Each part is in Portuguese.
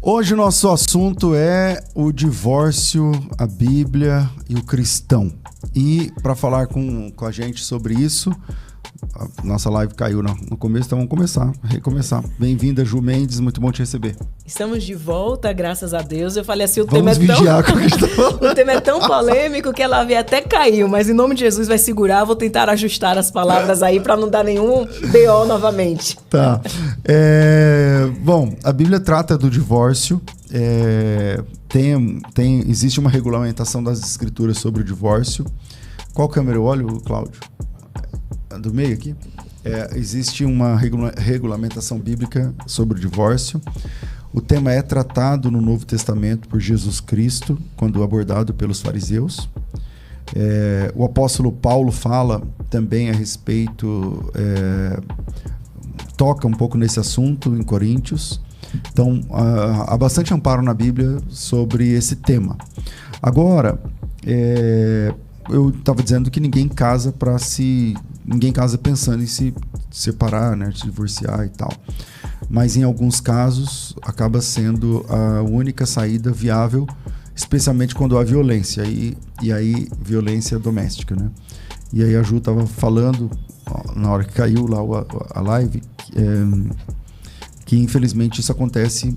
Hoje o nosso assunto é o divórcio, a Bíblia e o cristão. E para falar com a gente sobre isso, a nossa live caiu no começo, então vamos recomeçar. Bem-vinda, Ju Mendes, muito bom te receber. Estamos de volta, graças a Deus. Eu falei assim, o tema é tão polêmico que a live até caiu, mas em nome de Jesus vai segurar, vou tentar ajustar as palavras aí para não dar nenhum BO novamente. Tá. Bom, a Bíblia trata do divórcio. Existe uma regulamentação das escrituras sobre o divórcio. Qual câmera eu olho, Cláudio? Do meio aqui? Existe uma regulamentação bíblica sobre o divórcio. O tema é tratado no Novo Testamento por Jesus Cristo, quando abordado pelos fariseus. O apóstolo Paulo fala também a respeito, toca um pouco nesse assunto em Coríntios. Então, há bastante amparo na Bíblia sobre esse tema. Agora, eu estava dizendo que ninguém casa pensando em se separar, né, se divorciar e tal. Mas em alguns casos acaba sendo a única saída viável, especialmente quando há violência e aí violência doméstica, né? E aí a Ju estava falando na hora que caiu lá a live que infelizmente isso acontece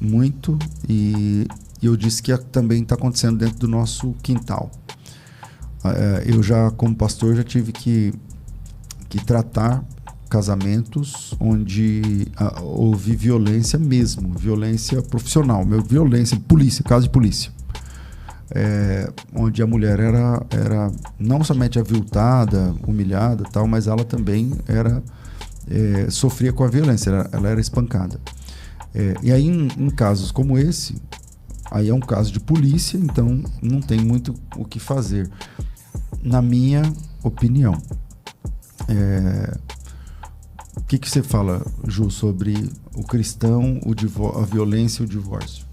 muito e eu disse que também está acontecendo dentro do nosso quintal. Eu já, como pastor, já tive que tratar casamentos onde houve violência mesmo, violência profissional, polícia, caso de polícia. Onde a mulher era não somente aviltada, humilhada, tal, mas ela também sofria com a violência, ela era espancada. E aí, em casos como esse, aí é um caso de polícia, então não tem muito o que fazer, na minha opinião. O que você fala, Ju, sobre o cristão, a violência e o divórcio?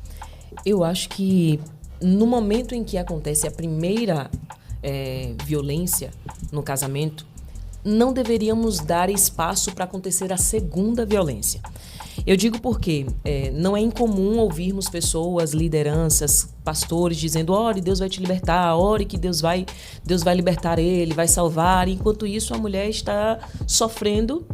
Eu acho que no momento em que acontece a primeira violência no casamento, não deveríamos dar espaço para acontecer a segunda violência. Eu digo porque não é incomum ouvirmos pessoas, lideranças, pastores dizendo: ore, Deus vai te libertar, ore que Deus vai libertar ele, vai salvar. Enquanto isso, a mulher está sofrendo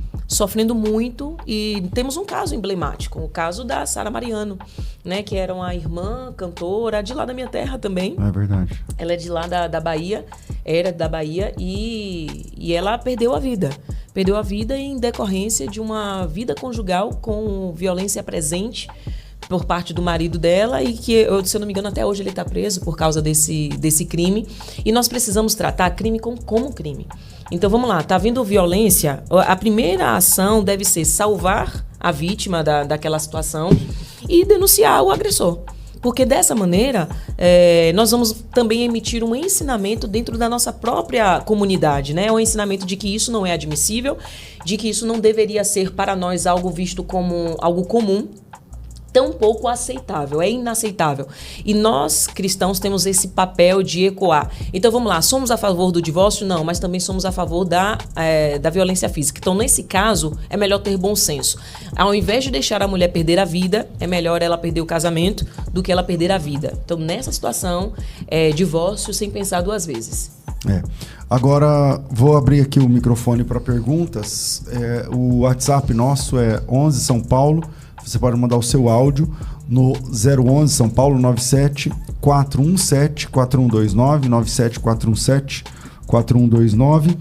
muito, e temos um caso emblemático, o caso da Sara Mariano, né, que era uma irmã cantora de lá da minha terra também. É verdade. Ela é de lá da Bahia, era da Bahia, e ela perdeu a vida em decorrência de uma vida conjugal com violência presente por parte do marido dela, e que, se eu não me engano, até hoje ele está preso por causa desse crime. E nós precisamos tratar crime como crime. Então vamos lá, está havendo violência, a primeira ação deve ser salvar a vítima daquela situação e denunciar o agressor. Porque dessa maneira, nós vamos também emitir um ensinamento dentro da nossa própria comunidade, né? Um ensinamento de que isso não é admissível, de que isso não deveria ser para nós algo visto como algo comum, tão pouco aceitável, é inaceitável. E nós, cristãos, temos esse papel de ecoar. Então, vamos lá, somos a favor do divórcio? Não, mas também somos a favor da violência física. Então, nesse caso, é melhor ter bom senso. Ao invés de deixar a mulher perder a vida, é melhor ela perder o casamento do que ela perder a vida. Então, nessa situação, divórcio sem pensar duas vezes. Agora, vou abrir aqui o microfone para perguntas. O WhatsApp nosso é 11 São Paulo. Você pode mandar o seu áudio no 011 São Paulo 97 417 4129, 97 417 4129,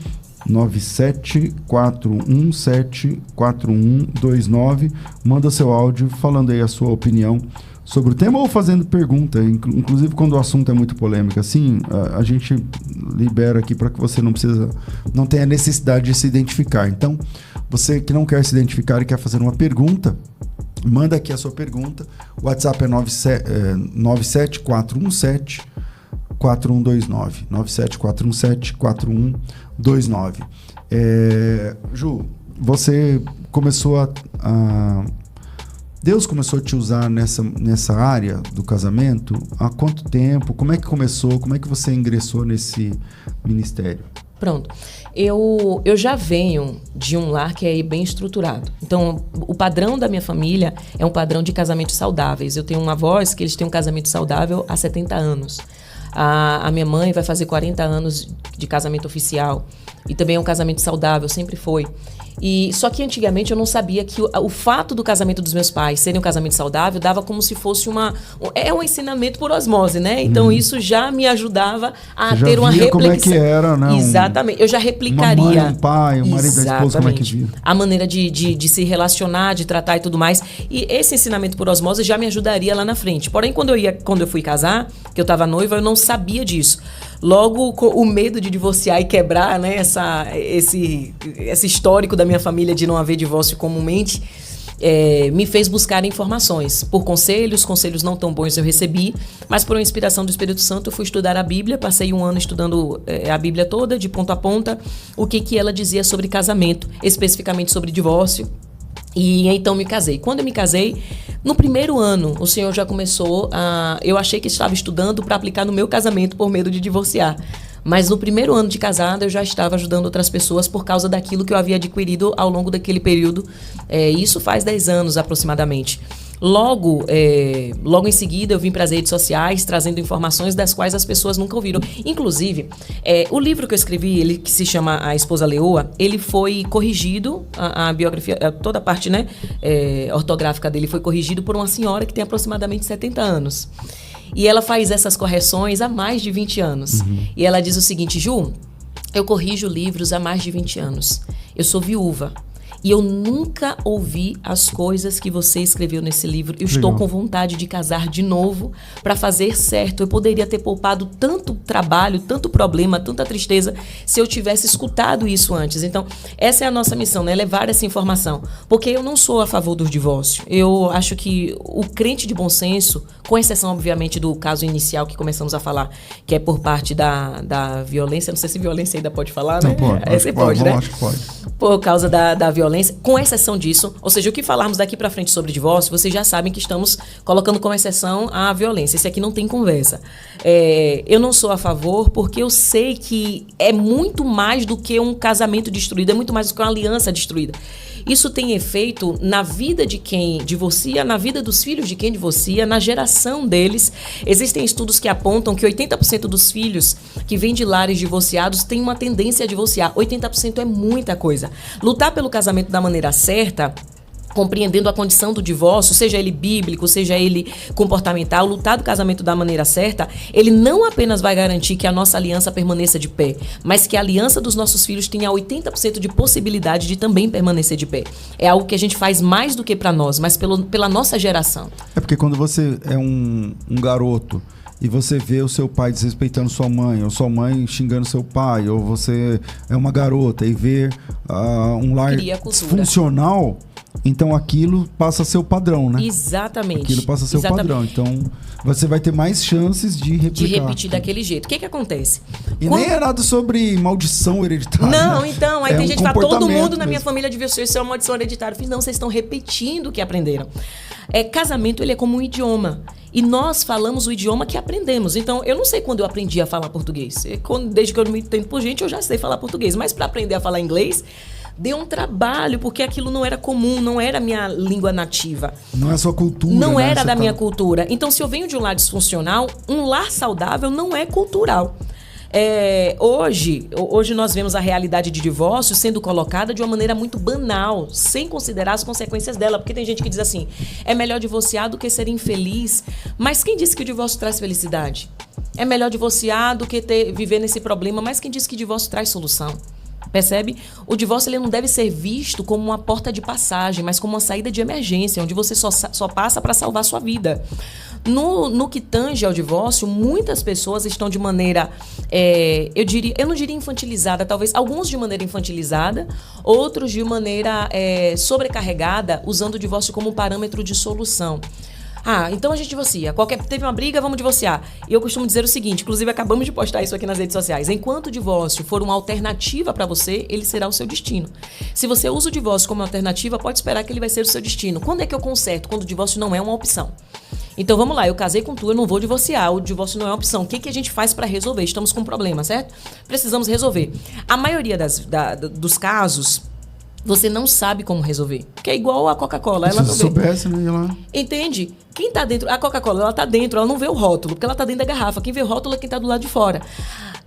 97 417 4129. Manda seu áudio falando aí a sua opinião sobre o tema ou fazendo pergunta. Inclusive, quando o assunto é muito polêmico assim, a gente libera aqui para que você não tenha necessidade de se identificar. Então, você que não quer se identificar e quer fazer uma pergunta, manda aqui a sua pergunta. O WhatsApp é 97 417 4129, 97 417 4129. Ju, você começou Deus começou a te usar nessa área do casamento há quanto tempo? Como é que começou? Como é que você ingressou nesse ministério? Pronto. Eu já venho de um lar que é bem estruturado. Então, o padrão da minha família é um padrão de casamentos saudáveis. Eu tenho uma avós que eles têm um casamento saudável há 70 anos. A minha mãe vai fazer 40 anos de casamento oficial. E também é um casamento saudável, sempre foi. Só que antigamente eu não sabia que o fato do casamento dos meus pais serem um casamento saudável dava como se fosse um ensinamento por osmose, né? Então isso já me ajudava a ter uma reflexão. Como é que era, né? Exatamente. Eu já replicaria. Uma mãe, um pai, um marido, a esposa, como é que via? A maneira de se relacionar, de tratar e tudo mais. E esse ensinamento por osmose já me ajudaria lá na frente. Porém, quando eu fui casar, que eu estava noiva, eu não sabia disso. Logo, o medo de divorciar e quebrar, né, esse histórico da minha família de não haver divórcio comumente, me fez buscar informações. Por conselhos não tão bons eu recebi, mas por uma inspiração do Espírito Santo eu fui estudar a Bíblia, passei um ano estudando a Bíblia toda, de ponta a ponta, o que ela dizia sobre casamento, especificamente sobre divórcio. E então me casei. Quando eu me casei, no primeiro ano, o Senhor já começou a... Eu achei que estava estudando para aplicar no meu casamento por medo de divorciar. Mas no primeiro ano de casada, eu já estava ajudando outras pessoas por causa daquilo que eu havia adquirido ao longo daquele período. Isso faz 10 anos aproximadamente. Logo em seguida, eu vim para as redes sociais trazendo informações das quais as pessoas nunca ouviram. Inclusive, o livro que eu escrevi, ele que se chama A Esposa Leoa, ele foi corrigido, a biografia, toda a parte, né, ortográfica dele foi corrigido por uma senhora que tem aproximadamente 70 anos. E ela faz essas correções há mais de 20 anos. E ela diz o seguinte: Ju, eu corrijo livros há mais de 20 anos. Eu sou viúva. E eu nunca ouvi as coisas que você escreveu nesse livro. Eu estou com vontade de casar de novo para fazer certo. Eu poderia ter poupado tanto trabalho, tanto problema, tanta tristeza, se eu tivesse escutado isso antes. Então, essa é a nossa missão, né? Levar essa informação. Porque eu não sou a favor do divórcio. Eu acho que o crente de bom senso, com exceção, obviamente, do caso inicial que começamos a falar, que é por parte da violência. Não sei se violência ainda pode falar, né? Não pode. Você pode, né? Acho que pode. Por causa da violência. Com exceção disso, ou seja, o que falarmos daqui para frente sobre divórcio, vocês já sabem que estamos colocando como exceção a violência. Esse aqui não tem conversa. Eu não sou a favor porque eu sei que é muito mais do que um casamento destruído, é muito mais do que uma aliança destruída. Isso tem efeito na vida de quem divorcia, na vida dos filhos de quem divorcia, na geração deles. Existem estudos que apontam que 80% dos filhos que vêm de lares divorciados têm uma tendência a divorciar. 80% é muita coisa. Lutar pelo casamento da maneira certa, compreendendo a condição do divórcio, seja ele bíblico, seja ele comportamental, lutar do casamento da maneira certa, ele não apenas vai garantir que a nossa aliança permaneça de pé, mas que a aliança dos nossos filhos tenha 80% de possibilidade de também permanecer de pé. É algo que a gente faz mais do que para nós, mas pela nossa geração. É porque quando você é um garoto e você vê o seu pai desrespeitando sua mãe, ou sua mãe xingando seu pai, ou você é uma garota e vê um lar funcional, então aquilo passa a ser o padrão, né? Exatamente. Aquilo passa a ser o padrão. Então você vai ter mais chances de replicar. De repetir daquele jeito. O que acontece? Nem é nada sobre maldição hereditária. Não, né? então, aí tem gente que fala, todo mundo na minha mesmo. família divorciou, isso é uma maldição hereditária. Eu fiz, não, vocês estão repetindo o que aprenderam. Casamento, ele é como um idioma. E nós falamos o idioma que aprendemos. Então, eu não sei quando eu aprendi a falar português. Desde que eu me entendo por gente, eu já sei falar português. Mas para aprender a falar inglês, deu um trabalho, porque aquilo não era comum, não era a minha língua nativa. Não é a sua cultura. Não né? era da minha cultura. Então, se eu venho de um lar disfuncional, um lar saudável não é cultural. Hoje nós vemos a realidade de divórcio sendo colocada de uma maneira muito banal, sem considerar as consequências dela, porque tem gente que diz assim, é melhor divorciar do que ser infeliz. Mas quem disse que o divórcio traz felicidade? É melhor divorciar do que viver nesse problema, mas quem disse que o divórcio traz solução? Percebe? O divórcio ele não deve ser visto como uma porta de passagem, mas como uma saída de emergência, onde você só passa para salvar sua vida. No que tange ao divórcio, muitas pessoas estão de maneira, eu não diria infantilizada, talvez alguns de maneira infantilizada, outros de maneira sobrecarregada, usando o divórcio como um parâmetro de solução. Então a gente divorcia. Teve uma briga, vamos divorciar. E eu costumo dizer o seguinte, inclusive acabamos de postar isso aqui nas redes sociais. Enquanto o divórcio for uma alternativa para você, ele será o seu destino. Se você usa o divórcio como alternativa, pode esperar que ele vai ser o seu destino. Quando é que eu conserto? Quando o divórcio não é uma opção. Então vamos lá, eu casei com tu, eu não vou divorciar, o divórcio não é uma opção. O que a gente faz para resolver? Estamos com um problema, certo? Precisamos resolver. A maioria dos casos, você não sabe como resolver. Que é igual a Coca-Cola, ela não vê. Se soubesse, não ia lá. Entende? Quem tá dentro... A Coca-Cola, ela tá dentro, ela não vê o rótulo, porque ela tá dentro da garrafa. Quem vê o rótulo é quem tá do lado de fora.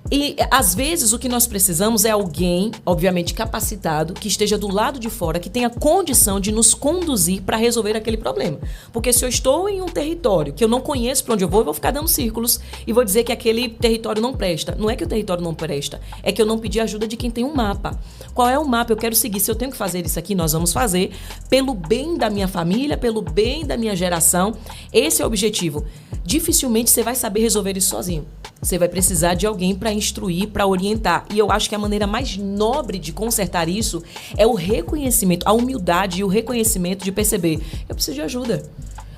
E, às vezes, o que nós precisamos é alguém, obviamente, capacitado, que esteja do lado de fora, que tenha condição de nos conduzir para resolver aquele problema. Porque se eu estou em um território que eu não conheço para onde eu vou ficar dando círculos e vou dizer que aquele território não presta. Não é que o território não presta, é que eu não pedi ajuda de quem tem um mapa. Qual é o mapa? Eu quero seguir. Se eu tenho que fazer isso aqui, nós vamos fazer pelo bem da minha família, pelo bem da minha geração. Esse é o objetivo. Dificilmente você vai saber resolver isso sozinho. Você vai precisar de alguém para instruir, para orientar. E eu acho que a maneira mais nobre de consertar isso é o reconhecimento, a humildade e o reconhecimento de perceber: eu preciso de ajuda.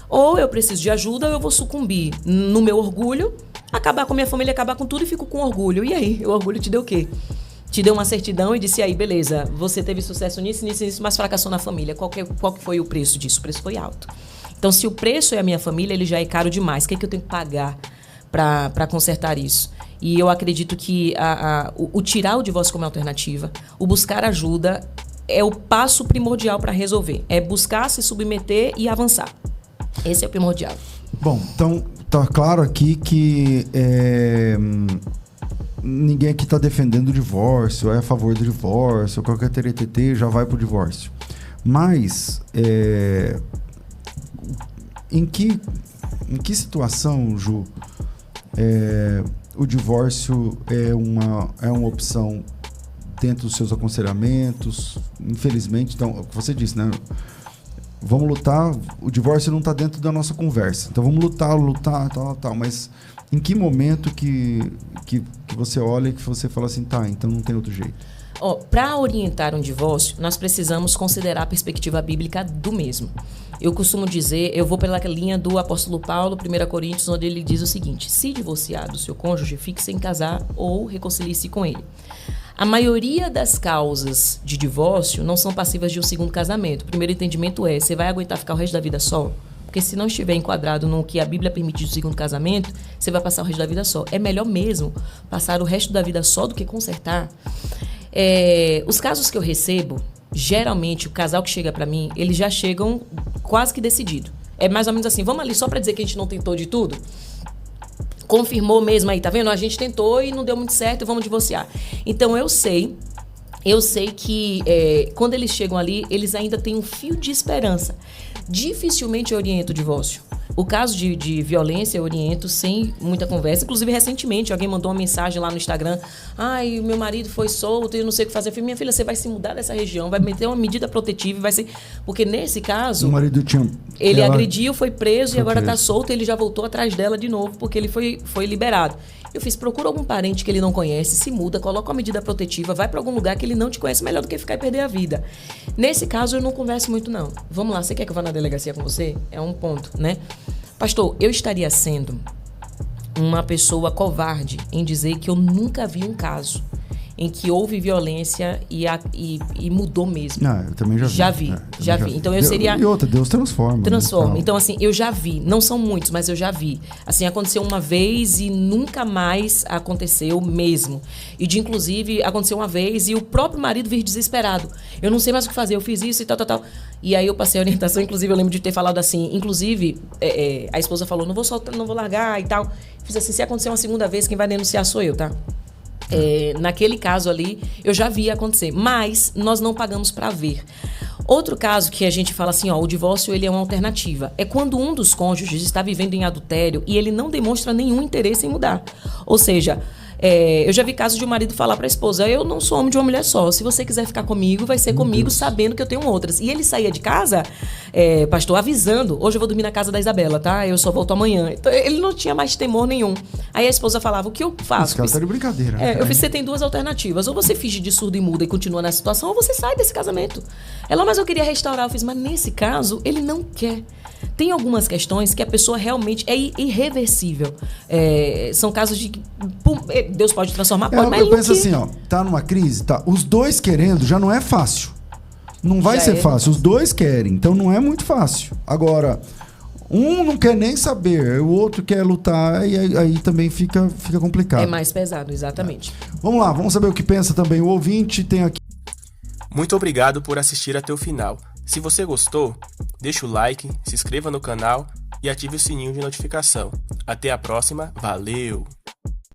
Ou eu preciso de ajuda, ou eu vou sucumbir no meu orgulho, acabar com a minha família, acabar com tudo e fico com orgulho. E aí, o orgulho te deu o quê? Te deu uma certidão e disse: aí, beleza, você teve sucesso nisso, mas fracassou na família. Qual que foi o preço disso? O preço foi alto. Então, se o preço é a minha família, ele já é caro demais. O que é que eu tenho que pagar para consertar isso? E eu acredito que o tirar o divórcio como alternativa, o buscar ajuda, é o passo primordial para resolver. É buscar se submeter e avançar. Esse é o primordial. Bom, então tá claro aqui que ninguém aqui está defendendo o divórcio, é a favor do divórcio, qualquer TTT já vai pro divórcio. Mas em que situação, Ju, o divórcio é uma opção dentro dos seus aconselhamentos? Infelizmente, então, você disse, né? Vamos lutar, o divórcio não está dentro da nossa conversa. Então vamos lutar, tal. Mas em que momento que você olha e que você fala assim, tá, então não tem outro jeito? Para orientar um divórcio, nós precisamos considerar a perspectiva bíblica do mesmo. Eu costumo dizer, eu vou pela linha do apóstolo Paulo, 1 Coríntios, onde ele diz o seguinte: se divorciar do seu cônjuge, fique sem casar ou reconcilie-se com ele. A maioria das causas de divórcio não são passivas de um segundo casamento. O primeiro entendimento é: você vai aguentar ficar o resto da vida só? Porque se não estiver enquadrado no que a Bíblia permite do segundo casamento, você vai passar o resto da vida só. É melhor mesmo passar o resto da vida só do que consertar. Os casos que eu recebo, geralmente o casal que chega pra mim, eles já chegam quase que decidido. É mais ou menos assim: vamos ali só pra dizer que a gente não tentou de tudo? Confirmou mesmo aí, tá vendo? A gente tentou e não deu muito certo, vamos divorciar. Então eu sei que quando eles chegam ali, eles ainda têm um fio de esperança. Dificilmente eu oriento o divórcio. O caso de violência eu oriento sem muita conversa. Inclusive, recentemente, alguém mandou uma mensagem lá no Instagram: ai, meu marido foi solto e eu não sei o que fazer. Eu falei: minha filha, você vai se mudar dessa região, vai meter uma medida protetiva e vai ser... Porque nesse caso, o marido ele agrediu, foi preso e agora está solto, e ele já voltou atrás dela de novo porque ele foi liberado. Eu fiz: procura algum parente que ele não conhece, se muda, coloca uma medida protetiva, vai para algum lugar que ele não te conhece, melhor do que ficar e perder a vida. Nesse caso, eu não converso muito, não. Vamos lá, você quer que eu vá na delegacia com você? É um ponto, né? Pastor, eu estaria sendo uma pessoa covarde em dizer que eu nunca vi um caso em que houve violência e mudou mesmo. Eu também já vi. Já vi. Então eu seria... E outra, Deus transforma. Transforma. Né? Então, assim, eu já vi. Não são muitos, mas eu já vi. Assim, aconteceu uma vez e nunca mais aconteceu mesmo. E inclusive, aconteceu uma vez e o próprio marido vir desesperado. Eu não sei mais o que fazer, eu fiz isso e tal. E aí eu passei a orientação, inclusive eu lembro de ter falado assim, inclusive, a esposa falou: não vou soltar, não vou largar e tal. Fiz assim: se acontecer uma segunda vez, quem vai denunciar sou eu, tá? Naquele caso ali, eu já vi acontecer, mas nós não pagamos para ver. Outro caso que a gente fala assim, o divórcio ele é uma alternativa. É quando um dos cônjuges está vivendo em adultério e ele não demonstra nenhum interesse em mudar. Ou seja, eu já vi casos de um marido falar para a esposa: eu não sou homem de uma mulher só, se você quiser ficar comigo, vai ser comigo, sabendo que eu tenho outras. E ele saía de casa, pastor, avisando: hoje eu vou dormir na casa da Isabela, tá? Eu só volto amanhã. Então, ele não tinha mais temor nenhum. Aí a esposa falava: o que eu faço? Esse cara tá de brincadeira. Eu fiz: você tem duas alternativas, ou você finge de surdo e muda e continua nessa situação, ou você sai desse casamento. Ela: mas eu queria restaurar. Eu fiz: mas nesse caso, ele não quer. Tem algumas questões que a pessoa realmente é irreversível. São casos de que Deus pode transformar, pode, mas eu penso assim, tá numa crise, tá? Os dois querendo já não é fácil. Não vai ser fácil. Os dois querem, então não é muito fácil. Agora, Um não quer nem saber, o outro quer lutar e aí também fica complicado. É mais pesado, exatamente. Vamos lá, vamos saber o que pensa também o ouvinte. Tem aqui. Muito obrigado por assistir até o final. Se você gostou, deixa o like, se inscreva no canal e ative o sininho de notificação. Até a próxima, valeu!